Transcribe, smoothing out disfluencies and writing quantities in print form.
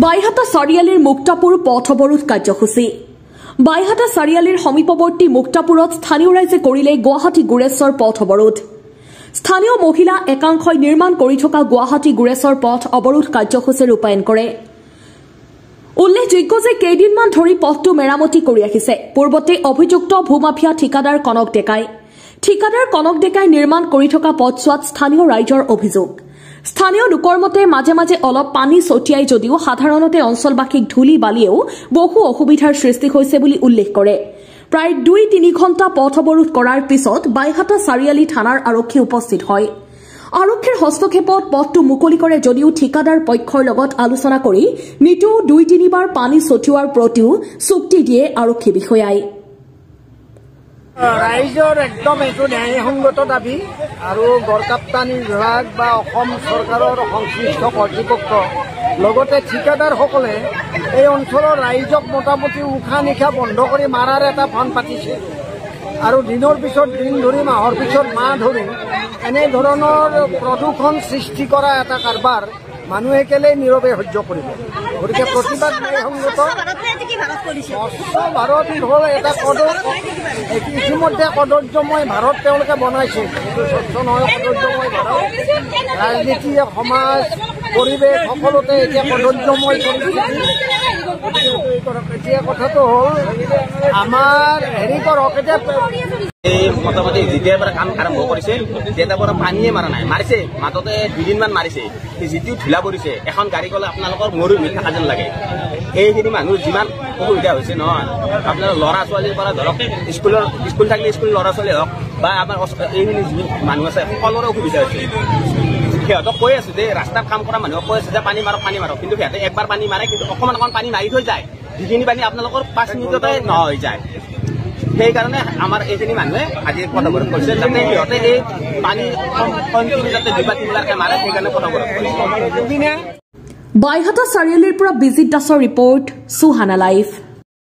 বাইহাটা চাৰিআলিৰ মুক্তাপুৰ পথ অৱৰোধ কাৰ্যসূচী বাইহাটা চাৰিআলিৰ সমীপৱৰ্তী মুক্তাপুৰত স্থানীয় ৰাইজে কৰিলে গুৱাহাটী গুৰেশ্বৰ পথ অৱৰোধ স্থানীয় মহিলা একাংশই নিৰ্মাণ কৰি থকা গুৱাহাটী গুৰেশ্বৰ পথ অৱৰোধ কাৰ্যসূচী ৰূপায়ণ কৰে উল্লেখযোগ্য যে কেইদিনমান ধৰি পথটো মেৰামতি কৰি ৰাখিছে পূৰ্বতে অভিযুক্ত ভূমাফিয়া ঠিকাদাৰ কনক ডেকাই নিৰ্মাণ কৰি থকা পথছোৱাত স্থানীয় ৰাইজৰ অভিযোগ স্থানীয় লোকৰ মতে মাজে মাজে অলপ পানী ছটিয়াই যদিও সাধাৰণতে অঞ্চলবাসীক ধূলি বালিয়েও বহু অসুবিধাৰ সৃষ্টি হৈছে বুলি উল্লেখ কৰে প্ৰায় 2-3 ঘণ্টা পথ অৱৰোধ কৰাৰ পিছত বাইহাটা চাৰিআলি থানাৰ আৰক্ষী উপস্থিত হয় আৰক্ষীৰ হস্তক্ষেপত পথটো মুকলি কৰে যদিও ঠিকাদাৰ পক্ষৰ লগত আলোচনা কৰি নিতৌ 2-3 বাৰ পানী ছটিওৱাৰ প্ৰতিও চুক্তি দিয়ে আৰক্ষী বিষয়াই ৰাইজৰ একদম এইটো ন্যায়সংগত দাবী আৰু গড়কাপ্তানি বিভাগ বা অসম চৰকাৰৰ সংশ্লিষ্ট কৰ্তৃপক্ষ লগতে ঠিকাদাৰসকলে এই অঞ্চলৰ ৰাইজক মোটামুটি উশাহ নিশা বন্ধ কৰি মাৰাৰ এটা ফান পাতিছে আৰু দিনৰ পিছত দিন ধৰি মাহৰ পিছত মাহ ধৰি এনেধৰণৰ প্ৰদূষণ সৃষ্টি কৰা এটা কাৰবাৰ মানুহে কেলে নীৰৱে সহ্য কৰিব গতিকে প্ৰতিবাদ ন্যায়সংগত স্বচ্ছ ভাৰত হ'ল এটা ইতিমধ্যে কদৰ্যময় ভাৰত তেওঁলোকে বনাইছে কিন্তু স্বচ্ছ নহয় কদৰ্যময় ভাৰত ৰাজনীতি সমাজ পৰিৱেশ সকলোতে এতিয়া কদৰ্যময় এতিয়া কথাটো হ'ল আমাৰ হেৰি কৰক এতিয়া মোটামুটি যেতিয়াৰ পৰা কাম আৰম্ভ কৰিছে তেতিয়াৰ পৰা পানীয়ে মাৰা নাই মাৰিছে মাজতে 2 দিনমান মাৰিছে যিটো ঢিলা পৰিছে এখন গাড়ী গ'লে আপোনালোকৰ মৰুভূমি থকা যেন লাগে এইখিনি মানুহ যিমান অসুবিধা হৈছে নহয় আপোনাৰ ল'ৰা ছোৱালীৰ পৰা ধৰক স্কুল থাকিলে স্কুল ল'ৰা ছোৱালী হওক বা আমাৰ এইখিনি যি মানুহ আছে সকলোৰে অসুবিধা হৈছে সিহঁতক কৈ আছো যে ৰাস্তাত কাম কৰা মানুহক কৈ আছে যে পানী মাৰক কিন্তু সিহঁতে একবাৰ পানী মাৰে কিন্তু অকণমান পানী মাৰি থৈ যায় যিখিনি পানী আপোনালোকৰ 5 মিনিটতে নহয় যায় সেইকাৰণে আমাৰ এইখিনি মানুহে আজি পদক্ষেপ কৰিছে যাতে সিহঁতে এই পানী কণ্টিনিউ যাতে 2-3 বাৰকে মাৰে সেইকাৰণে পদক্ষেপ কৰিছে বাইহাটা চাৰিআলিৰ পৰা বিজিত দাসৰ ৰিপৰ্ট সুহানা লাইভ।